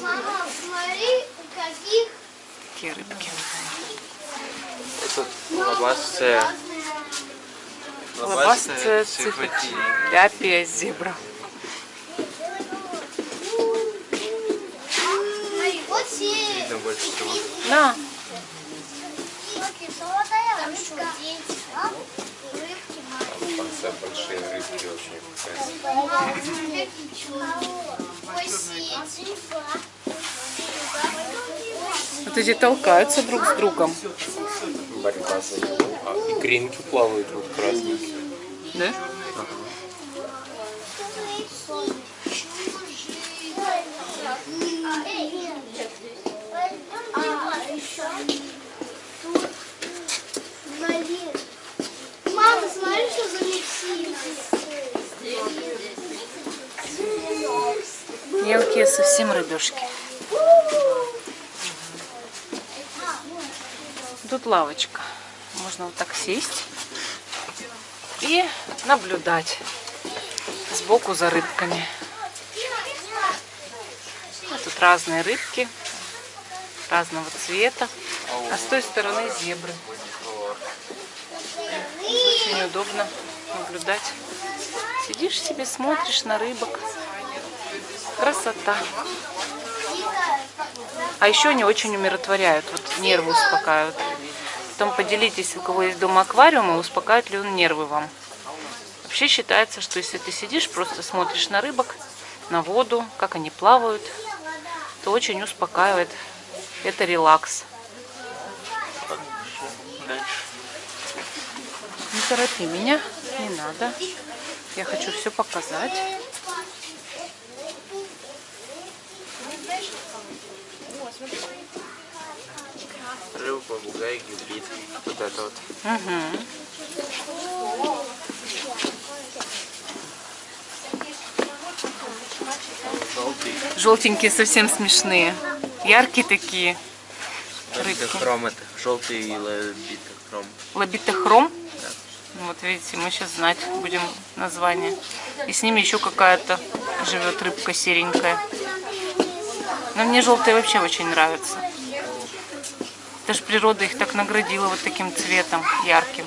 Мама, смотри, каких... Какие рыбки. Это лабасция. Лабасция, цифати, ляпия, зебра. Смотри, вот все... Видно больше всего. На. Там что, дети, а? Рыбки Там в конце большие рыбки очень красивые. Вот эти толкаются друг с другом. Борьба за еду. А икринки плавают вот красненькие. Да? Мама, смотри, что за миксин. Мелкие совсем рыбешки. Тут лавочка. Можно вот так сесть и наблюдать сбоку за рыбками. Тут разные рыбки разного цвета. А с той стороны зебры. Очень удобно наблюдать. Сидишь себе, смотришь на рыбок. Красота. А еще они очень умиротворяют, вот нервы успокаивают. Потом поделитесь, у кого есть дома аквариумы, успокаивает ли он нервы вам. Вообще считается, что если ты сидишь, просто смотришь на рыбок, на воду, как они плавают, то очень успокаивает. Это релакс. Не торопи меня, не надо. Я хочу все показать. Рыба, попугай, гибрид. Вот это вот. Угу. Желтый. Желтенькие совсем смешные. Яркие такие рыбки. Хром это. Желтый лабитохром. Лабитохром. Да. Вот видите, мы сейчас знать будем название. И с ними еще какая-то живет рыбка серенькая. Но мне желтые вообще очень нравятся. Даже природа их так наградила вот таким цветом ярким.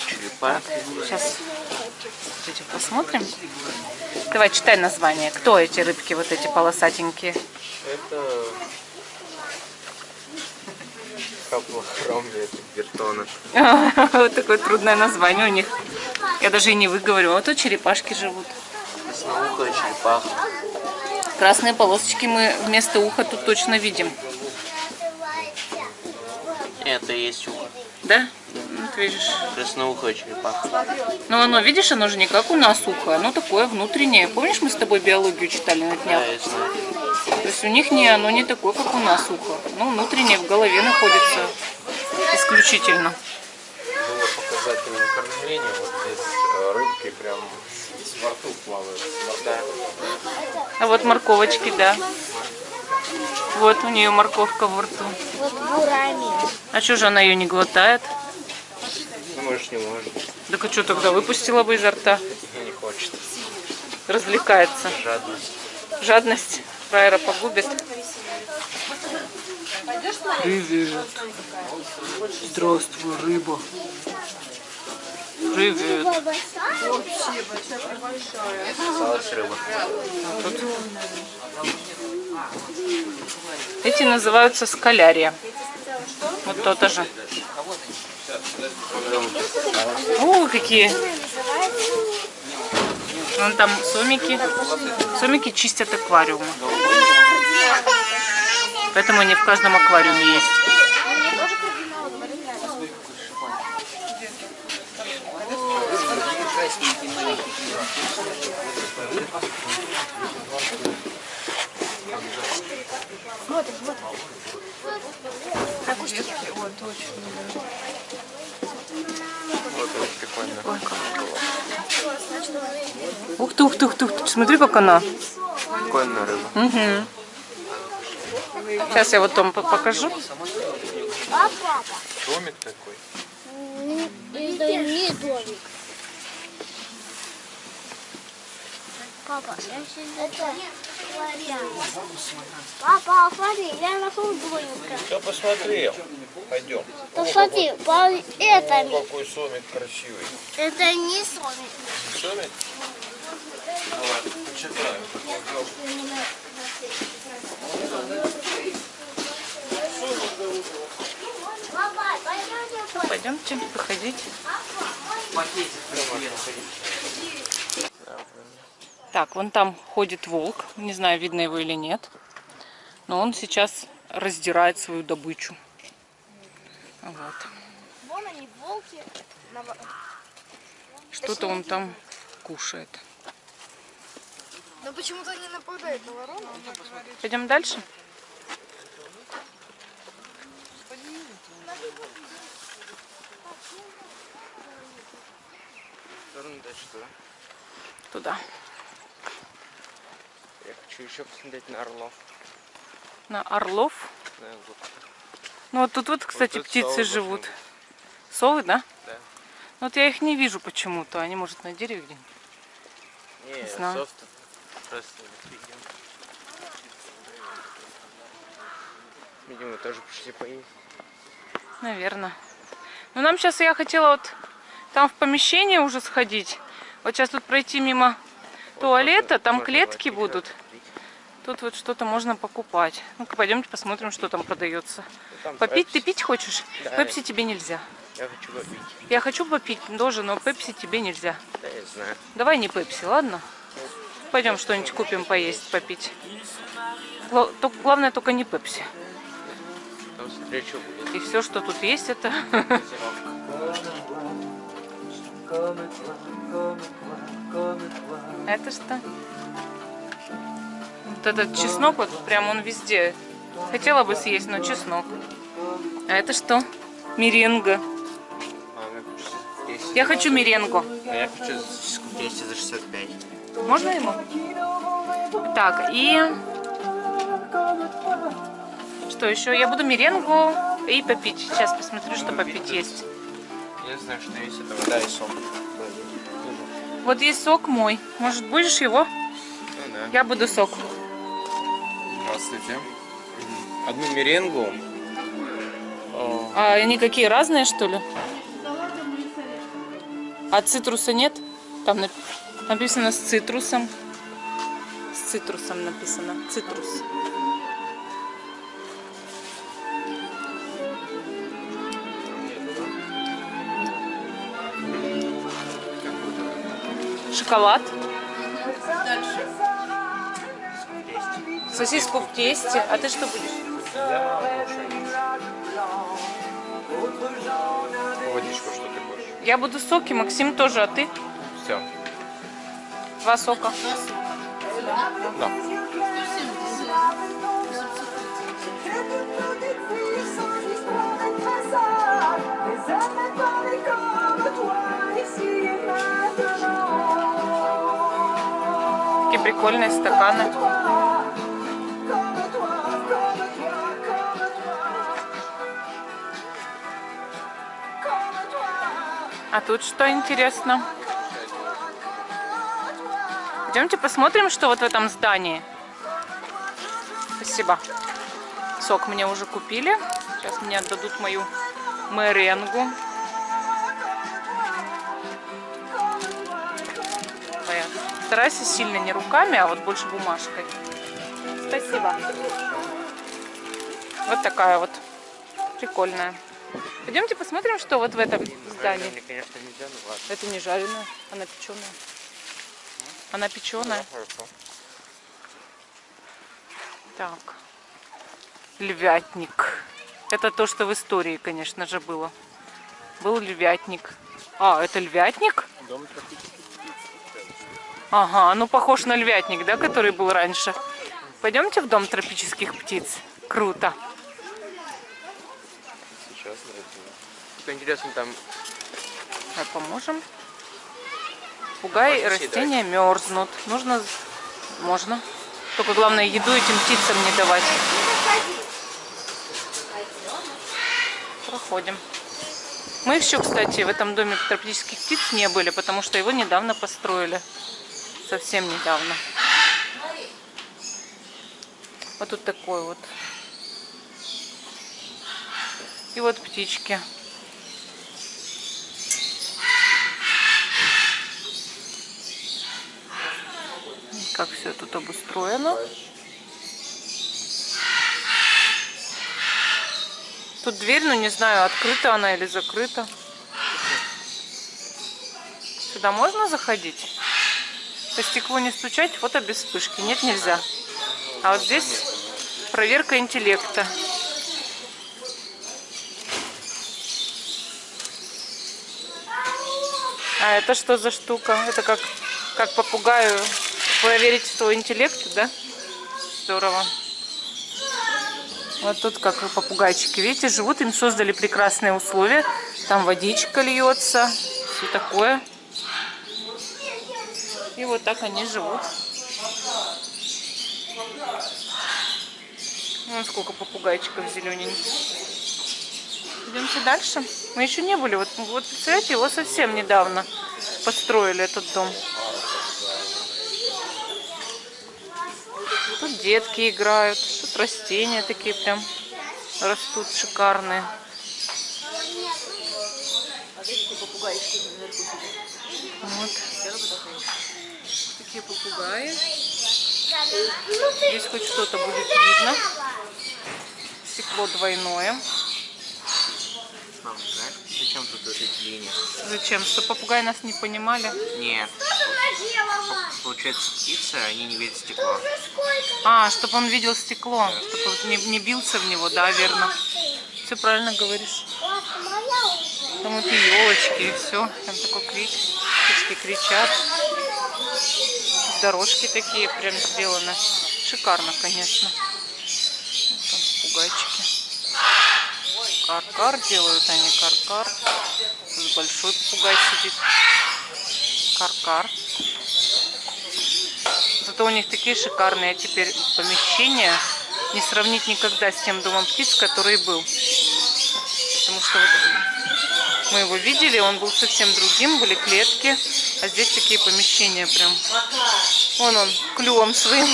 Черепах. Сейчас посмотрим. Давай, читай название. Кто эти рыбки, вот эти полосатенькие? Это хаплохром, это бертонок. Вот такое трудное название у них. Я даже и не выговорю. Вот тут черепашки живут. Красноухая черепаха. Красные полосочки мы вместо уха тут точно видим. Это и есть ухо. Да? Вот видишь. Красноухая черепаха. Ну оно, видишь, оно же не как у нас ухо. Оно такое внутреннее. Помнишь, мы с тобой биологию читали на днях? Да, я знаю. То есть у них оно не такое, как у нас ухо. Ну, внутреннее в голове находится исключительно. Было показательное кормление. Вот здесь рыбки прям во рту плавают. Да. А вот морковочки, да. Вот у нее морковка во рту. Вот бурами. А что же она ее не глотает? Ну, может, не может. Так а что тогда выпустила бы изо рта? Не хочет. Развлекается. Жадность. Жадность фраера погубит. Привет. Здравствуй, рыба. Привет. Осталась рыба. Эти называются скалярия. Вот то же. О, какие. Вон там сомики. Сомики чистят аквариумы. Поэтому они в каждом аквариуме есть. Смотри, смотри. Вот, очень. Вот это прикольно. Ух ты, ух ты, ух ты, ух ты. Смотри, как она. Прикольная рыба. Угу. Сейчас я вот Том покажу. А папа? Домик такой. Это не домик. Папа, я это... Папа, смотри, я нашел двойника. Все посмотрел. Пойдем. Посмотри, по этому. Какой сомик красивый. Это не сомик. Сомик? Давай, почитаем. Папа, пойдемте. Пойдемте, выходите. Так, вон там ходит волк. Не знаю, видно его или нет. Но он сейчас раздирает свою добычу. Вот. Вон они, волки. Что-то он там кушает. Но почему-то не нападает на ворону. Пойдем дальше? Туда. Я хочу еще посмотреть на орлов. На орлов. Да, вот. Ну вот тут вот, кстати, тут птицы совы живут. должны Совы, да? Да. Ну вот я их не вижу почему-то. Они, может, на дереве где-нибудь? Не, знаю. софт просто вот видим. Видимо, тоже пришли поесть. Наверное. Ну нам сейчас, я хотела вот там в помещение уже сходить. Вот сейчас тут пройти мимо туалета, там Можно клетки было будут. Тут вот что-то можно покупать. Ну-ка, пойдемте посмотрим, что там продается. там Попить ты пепси. пить хочешь? Да. Пепси тебе нельзя. Я хочу попить. Я хочу попить тоже, но пепси тебе нельзя. Да, я знаю. Давай не пепси, ладно? Пойдем что-нибудь купим, поесть, попить. Главное только не пепси. Там смотри, что будет. И все, что тут есть, это... Это что? Вот этот чеснок, вот прям он везде. Хотела бы съесть, но чеснок. А это что? Меренга. Я хочу меренгу. А я хочу купить за 65. Можно ему? Так, и... Что еще? Я буду меренгу и попить. Сейчас посмотрю, что попить есть. Я знаю, что есть это вода и сок. Вот есть сок мой. Может, будешь его? Ну да. Я буду сок. Здравствуйте. Одну меренгу. А они какие, разные, что ли? А цитруса нет? Там написано с цитрусом. С цитрусом написано. Цитрус. Шоколад. Сосиску в тесте. А ты что будешь? Водичку, что ты хочешь? Я буду соки, Максим тоже, а ты? Все. 2 сока. Да. Такие прикольные стаканы. А тут что интересно? Идемте посмотрим, что вот в этом здании. Спасибо. Сок мне уже купили. Сейчас мне отдадут мою меренгу. Старайся сильно не руками, а вот больше бумажкой. Спасибо. Вот такая вот прикольная. Пойдемте посмотрим, что вот в этом здании. Мне, конечно, нельзя, но ладно. Это не жареная, она печеная. Она печеная. Хорошо. Так. Львятник. Это то, что в истории, конечно же, было. Был львятник. А, это львятник? Дом тропических. Ага, ну похож на львятник, да, который был раньше. Пойдемте в дом тропических птиц. Круто. Сейчас найдем. Что интересно, там А поможем. Пугай и растения мерзнут. Нужно... Можно. Только главное еду этим птицам не давать. Проходим. Мы еще, кстати, в этом доме тропических птиц не были, потому что его недавно построили. совсем недавно. Вот тут такой вот. И вот птички. Как все тут обустроено. Тут дверь, ну не знаю, открыта она или закрыта. Сюда можно заходить? По стеклу не стучать, фото без вспышки. Нет, нельзя. А вот здесь проверка интеллекта. А это что за штука? Это как попугаю проверить свой интеллект, да? Здорово. Вот тут как попугайчики, видите, живут, им создали прекрасные условия. Там водичка льется, все такое. И вот так они живут. Вон сколько попугайчиков зелененьких. Идемте дальше. Мы еще не были. Вот представляете, его совсем недавно построили, этот дом. Тут детки играют, тут растения такие прям растут шикарные. Вот. Такие попугаи. Здесь хоть что-то будет видно. Стекло двойное. Мам, знаешь, зачем тут вот эти линии? Зачем? Чтобы попугаи нас не понимали? Нет. Получается, птицы, они не видят стекло. А, чтобы он видел стекло, чтобы не бился в него, да, верно. Все правильно говоришь. Там вот и елочки, и все. Там такой крик. Птички кричат. Дорожки такие прям сделаны. Шикарно, конечно. Вот там попугайчики. Кар-кар делают они, кар-кар. Тут большой попугай сидит. Кар-кар. Зато у них такие шикарные теперь помещения. Не сравнить никогда с тем домом птиц, который был. Потому что вот мы его видели, он был совсем другим, были клетки. А здесь такие помещения прям. Вон он клювом своим.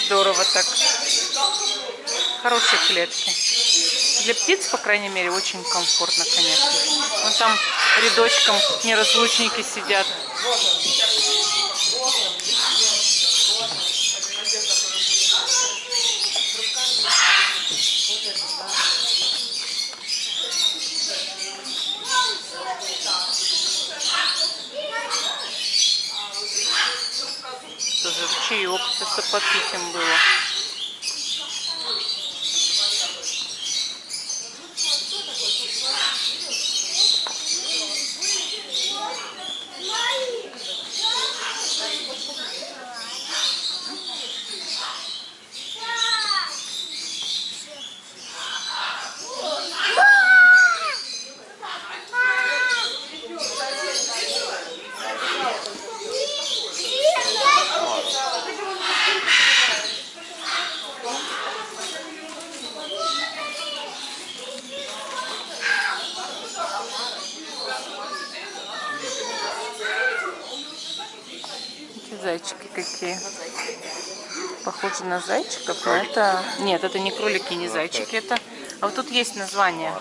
Здорово так. Хорошие клетки. Для птиц, по крайней мере, очень комфортно, конечно. Вон там рядочком неразлучники сидят. Тоже в чаек все попить им было. Зайчики какие. Похожи на зайчиков, но это... Нет, это не кролики, не зайчики. Это... А вот тут есть название.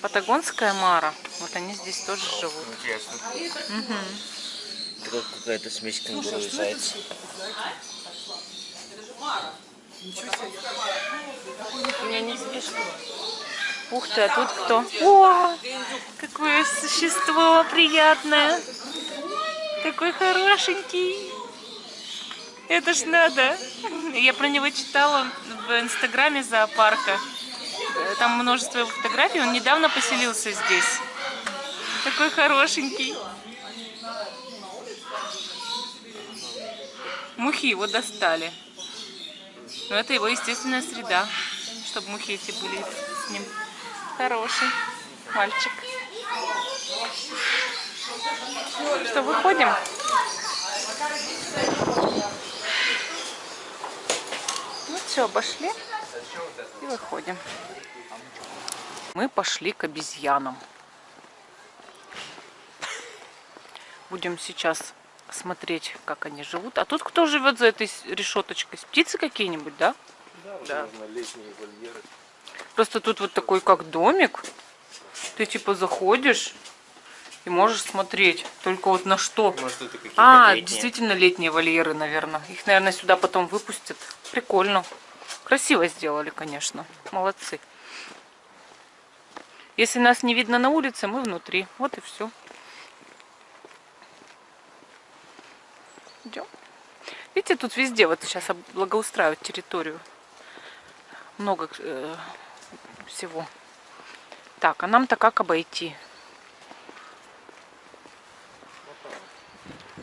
Патагонская мара. Вот они здесь тоже живут. Интересно. Угу. Это какая-то смесь кенгуру и зайца. Меня не смешно. Ух ты, а тут кто? О, какое существо приятное. Такой хорошенький. Это ж надо. Я про него читала в инстаграме зоопарка. Там множество его фотографий. Он недавно поселился здесь. Такой хорошенький. Мухи его достали. Но это его естественная среда. Чтобы мухи эти были с ним. Хороший мальчик. Что, выходим? Ну все, обошли и выходим. Мы пошли к обезьянам. Будем сейчас смотреть, как они живут. А тут кто живет за этой решеточкой? Птицы какие-нибудь, да? Да. Летние вольеры. Просто тут вот такой как домик. Ты типа заходишь и можешь смотреть. Только вот на что. Может, это какие-то А, летние. действительно летние вольеры, наверное. Их, наверное, сюда потом выпустят. Прикольно. Красиво сделали, конечно. Молодцы. Если нас не видно на улице, мы внутри. Вот и все. Идем. Видите, тут везде вот сейчас благоустраивают территорию. Много всего. Так, а нам-то как обойти?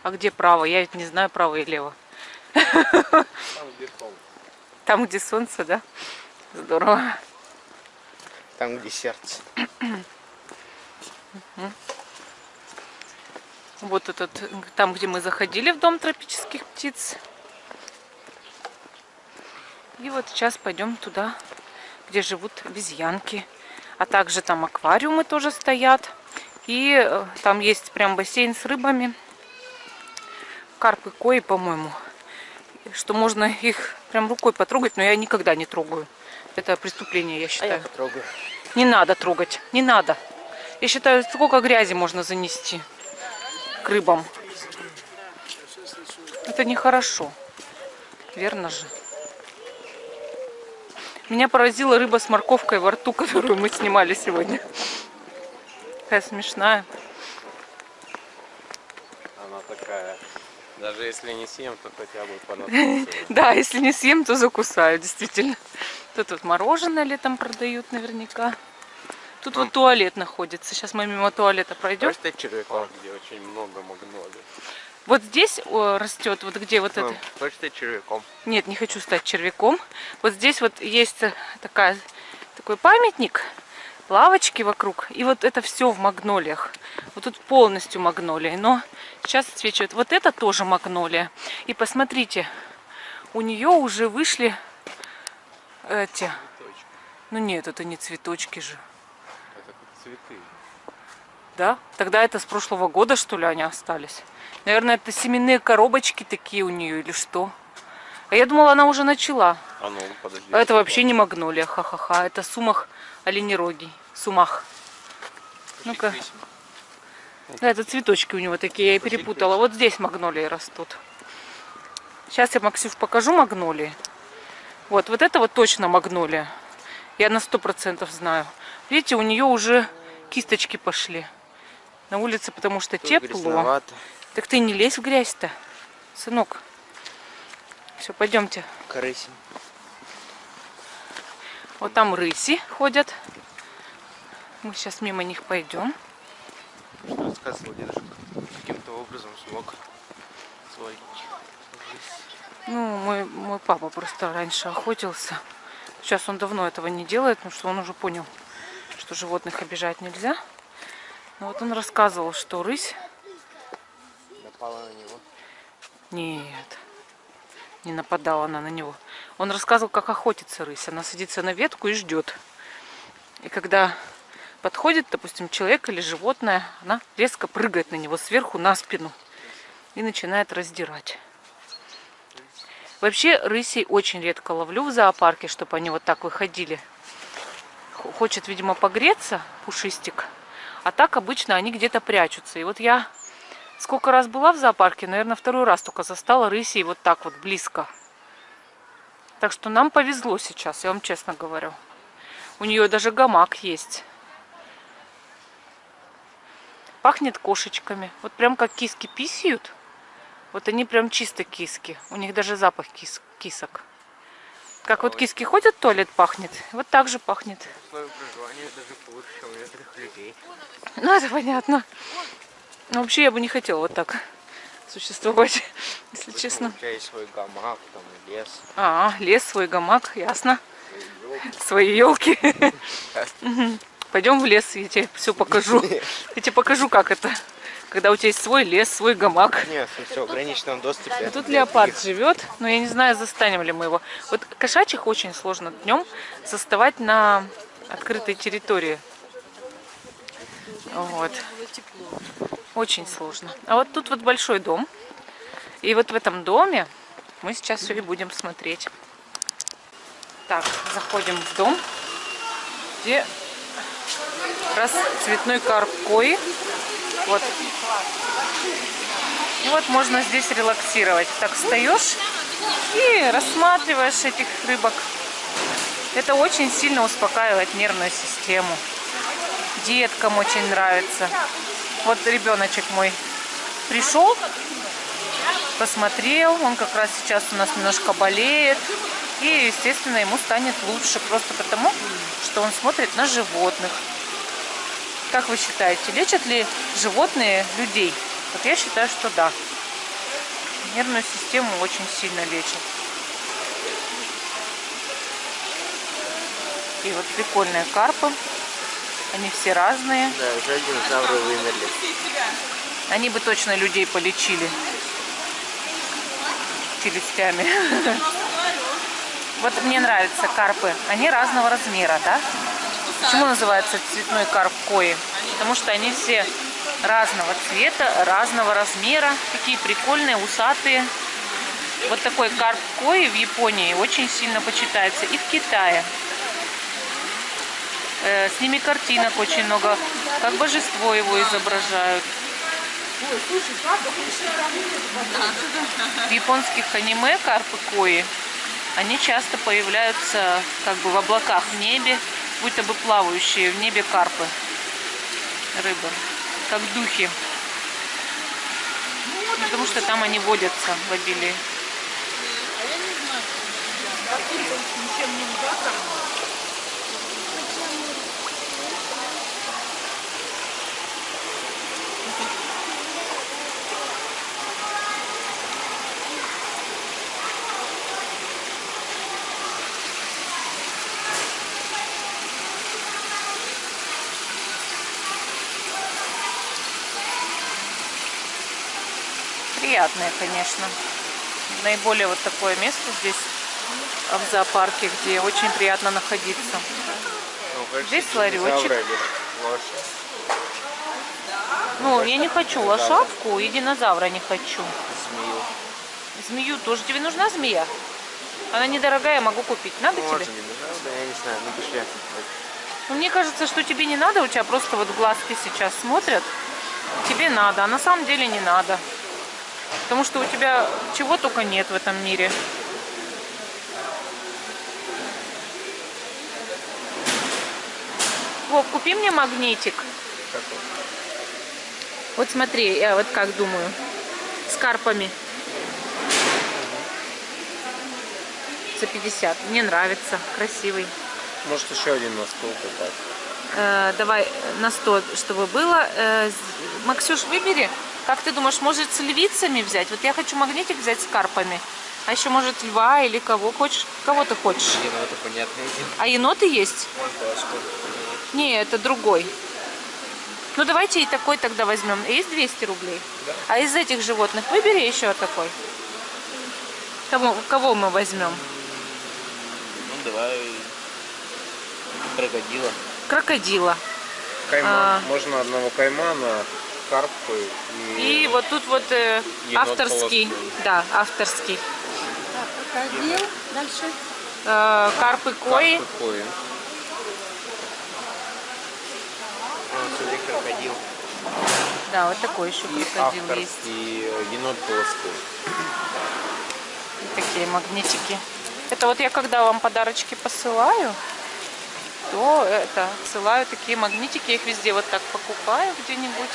А где право? Я ведь не знаю, право и лево. Там, где солнце. Там, где солнце, да? Здорово. Там, где сердце. Вот этот, там, где мы заходили в дом тропических птиц. И вот сейчас пойдем туда, где живут обезьянки. А также там аквариумы тоже стоят. И там есть прям бассейн с рыбами. Карпы, кои, по-моему. Что можно их прям рукой потрогать, но я никогда не трогаю. Это преступление, я А считаю. я трогаю. Не надо трогать, не надо. Я считаю, сколько грязи можно занести к рыбам. Это нехорошо. Верно же. Меня поразила рыба с морковкой во рту, которую мы снимали сегодня. Такая смешная. Она такая. Даже если не съем, то хотя бы понадобится. Да, если не съем, то закусаю, действительно. Тут вот мороженое летом продают наверняка. Тут вот туалет находится. Сейчас мы мимо туалета пройдем. Может, это червяком. Где очень много магнолий. Вот здесь растет, вот где вот это. Может, это червяком. Нет, не хочу стать червяком. Вот здесь вот есть такой памятник, лавочки вокруг. И вот это все в магнолиях. Вот тут полностью магнолии. Но сейчас отсвечивает. Вот это тоже магнолия. И посмотрите, у нее уже вышли эти... Точка. Ну нет, это не цветочки же. Это как цветы. Да? Тогда это с прошлого года, что ли, они остались? Наверное, это семенные коробочки такие у нее или что? А я думала, она уже начала. А ну, подожди. А это вообще не магнолия, ха-ха-ха. Это сумах оленерогий. Сумах. Ну-ка. Да, это цветочки у него такие, я и перепутала. Вот здесь магнолии растут. Сейчас я, Максюш, покажу магнолии. Вот это вот точно магнолия. Я на 100% знаю. Видите, у нее уже кисточки пошли. На улице, потому что тепло. Грязновато. Так ты не лезь в грязь-то, сынок. Все, пойдемте. Крысим. Вот там рыси ходят. Мы сейчас мимо них пойдем. Что рассказывал дедушка. Каким-то образом смог свой. Ну, мой папа просто раньше охотился. Сейчас он давно этого не делает, потому что он уже понял, что животных обижать нельзя. Но вот он рассказывал, что рысь... Напала на него. Нет, не нападала она на него. Он рассказывал, как охотится рысь. Она садится на ветку и ждет. И когда подходит, допустим, человек или животное, она резко прыгает на него сверху на спину и начинает раздирать. Вообще рысей очень редко ловлю в зоопарке, чтобы они вот так выходили. Хочет, видимо, погреться, пушистик. А так обычно они где-то прячутся. И вот я сколько раз была в зоопарке, наверное, второй раз только застала рысей вот так вот близко. Так что нам повезло сейчас, я вам честно говорю. У нее даже гамак есть. Пахнет кошечками. Вот прям как киски писают. Вот они прям чисто киски. У них даже запах кисок. Как вот киски ходят в туалет, пахнет. Вот так же пахнет. Условия проживания даже получше, чем у некоторых людей. Ну, это понятно. Но вообще я бы не хотела вот так существовать, если честно. У тебя есть свой гамак, там лес. Лес, свой гамак, ясно. Свои елки. Пойдем в лес, я тебе все покажу. Я тебе покажу, как это. Когда у тебя есть свой лес, свой гамак. Нет, все в ограниченном доступе. Тут леопард живет, но я не знаю, застанем ли мы его. Вот кошачьих очень сложно днем заставать на открытой территории. Вот. Очень сложно. А вот тут вот большой дом. И вот в этом доме мы сейчас все и будем смотреть. Так, заходим в дом, где раз цветной карп кои. Вот. И вот можно здесь релаксировать. Так встаешь и рассматриваешь этих рыбок. Это очень сильно успокаивает нервную систему. Деткам очень нравится. Вот ребеночек мой пришел, посмотрел. Он как раз сейчас у нас немножко болеет. И, естественно, ему станет лучше. Просто потому, что он смотрит на животных. Как вы считаете, лечат ли животные людей? Вот я считаю, что да. Нервную систему очень сильно лечат. И вот прикольные карпы. Они все разные. Да, уже динозавры вымерли. Они бы точно людей полечили челюстями. Вот мне нравятся карпы. Они разного размера, да? Почему называется цветной карп кои? Потому что они все разного цвета, разного размера. Такие прикольные, усатые. Вот такой карп кои в Японии очень сильно почитается. И в Китае. С ними картинок очень много. Как божество его изображают. В японских аниме карпы кои, они часто появляются как бы в облаках в небе, будто бы плавающие в небе карпы, рыбы, как духи. Потому что там они водятся в обилии. Приятные, конечно. Наиболее вот такое место здесь, в зоопарке, где очень приятно находиться. Здесь ларечек. Ну, я не хочу лошадку и динозавра не хочу. Змею. Змею тоже. Тебе нужна змея? Она недорогая, могу купить. Надо тебе? Можно, да, я не знаю, ну пошли. Ну, мне кажется, что тебе не надо, у тебя просто вот глазки сейчас смотрят. Тебе надо, а на самом деле не надо. Потому что у тебя чего только нет в этом мире. Вов, купи мне магнитик. Какой? Вот смотри, я вот как думаю. С карпами. За 50. Мне нравится. Красивый. Может, еще один на стол так. Давай на 100, чтобы было. Максюш, выбери. Как ты думаешь, может с львицами взять? Вот я хочу магнитик взять с карпами. А еще, может, льва или кого хочешь? Кого ты хочешь? Еноты, понятное дело. А еноты есть? Не, это другой. Ну, давайте и такой тогда возьмем. Есть 200 рублей? Да. А из этих животных выбери еще такой. Кого мы возьмем? Ну, давай крокодила. Крокодила. Кайман. Можно одного каймана, карпы И вот тут вот авторский. полоской. Да, авторский. Крокодил. Дальше. Карпы кои. карпы кои. Вот сюда крокодил. Да, вот такой еще И крокодил есть. авторский енот полоской. И такие магнитики. Это вот я когда вам подарочки посылаю, то это ссылаю такие магнитики, я их везде вот так покупаю где-нибудь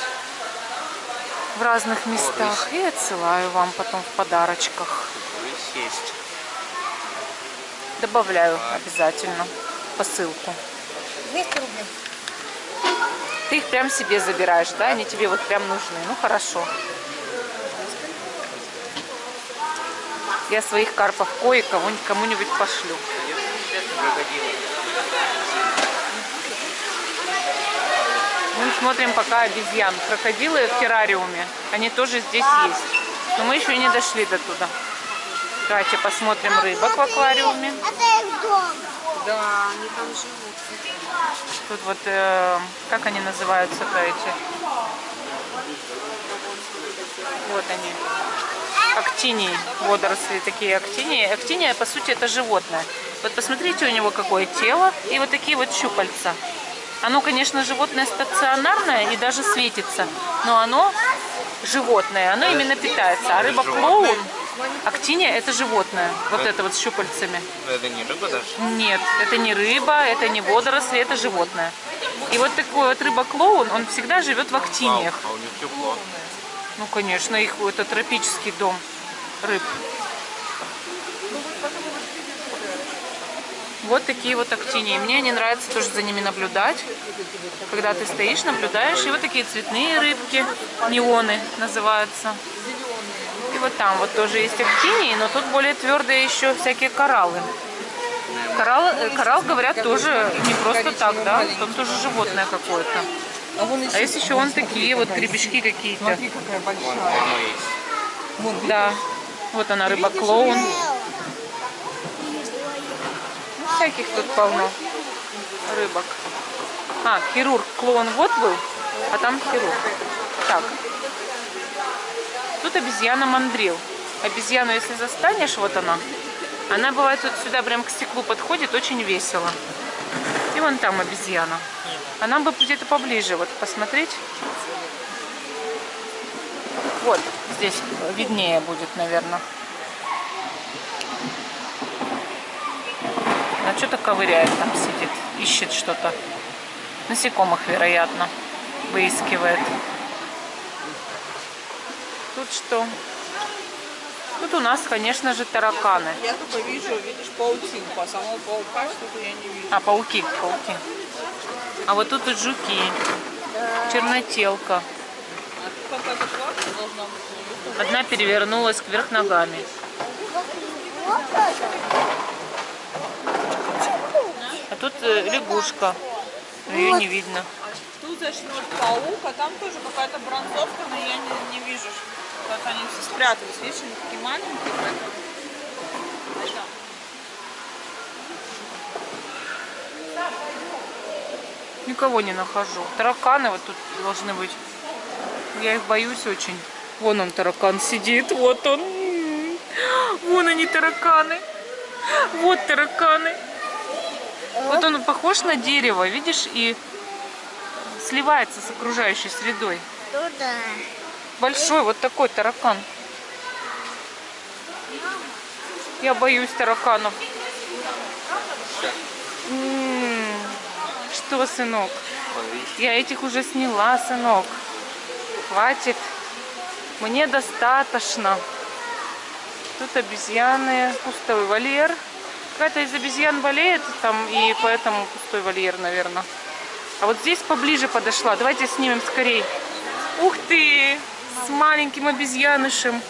в разных местах и отсылаю вам потом в подарочках. Рысь есть. Добавляю обязательно посылку. 200 рублей. Ты их прям себе забираешь, да? Они тебе вот прям нужны. Ну хорошо. Я своих карпов кои кому-нибудь пошлю. Крокодила. Мы смотрим пока обезьян. Крокодилы в террариуме. Они тоже здесь есть. Но мы еще не дошли до туда. Давайте посмотрим рыбок в аквариуме. Это их дом. Да, они там живут. Тут вот, как они называются-то эти? Вот они. Актинии, водоросли такие актинии. Актиния, по сути, это животное. Вот посмотрите, у него какое тело и вот такие вот щупальца. Оно, конечно, животное стационарное и даже светится, но оно животное, оно именно питается. А рыба-клоун, актиния, это животное, вот это вот с щупальцами. Это не рыба даже? Нет, это не рыба, это не водоросли, это животное. И вот такой вот рыба-клоун, он всегда живет в актиниях. А у них тепло. Ну, конечно, их это тропический дом рыб. Вот такие вот актинии. Мне они нравятся тоже за ними наблюдать. Когда ты стоишь, наблюдаешь. И вот такие цветные рыбки, неоны называются. И вот там вот тоже есть актинии, но тут более твердые еще всякие кораллы. Коралл, говорят, тоже не просто так, да? Тут тоже животное какое-то. А есть еще вон такие вот гребешки какие-то. Смотри, какая большая. Оно есть. Да. Вот она, рыба-клоун. Всяких тут полно рыбок. А, хирург, клоун вот был, а там хирург. Так. Тут обезьяна мандрил. Обезьяну, если застанешь, вот она бывает вот сюда прям к стеклу подходит, очень весело. И вон там обезьяна. А нам бы где-то поближе вот посмотреть. Вот, здесь виднее будет, наверное. Она что-то ковыряет, там сидит, ищет что-то. Насекомых, вероятно, выискивает. Тут что? Тут у нас, конечно же, тараканы. Я только вижу, видишь, паутинку, а самого паука что-то я не вижу. А, пауки. А вот тут жуки. Чернотелка. Какая-то шляпка должна быть. Одна перевернулась кверх ногами. А тут лягушка. Ее не видно. Тут, значит, вот паук, а там тоже какая-то бронзовка, но я не вижу. Вот они все спрятались. Видишь, они такие маленькие. Поэтому... Никого не нахожу. Тараканы вот тут должны быть. Я их боюсь очень. Вон он, таракан, сидит. Вот он. Вон они, тараканы. Вот тараканы. Вот он похож на дерево, видишь, и сливается с окружающей средой. Туда. Большой вот такой таракан. Я боюсь тараканов. Что, сынок? Я этих уже сняла, сынок. Хватит. Мне достаточно. Тут обезьяны, пустой вольер. Какая-то из обезьян болеет там, и поэтому пустой вольер, наверное. А вот здесь поближе подошла. Давайте снимем скорей. Ух ты! С маленьким обезьянышем.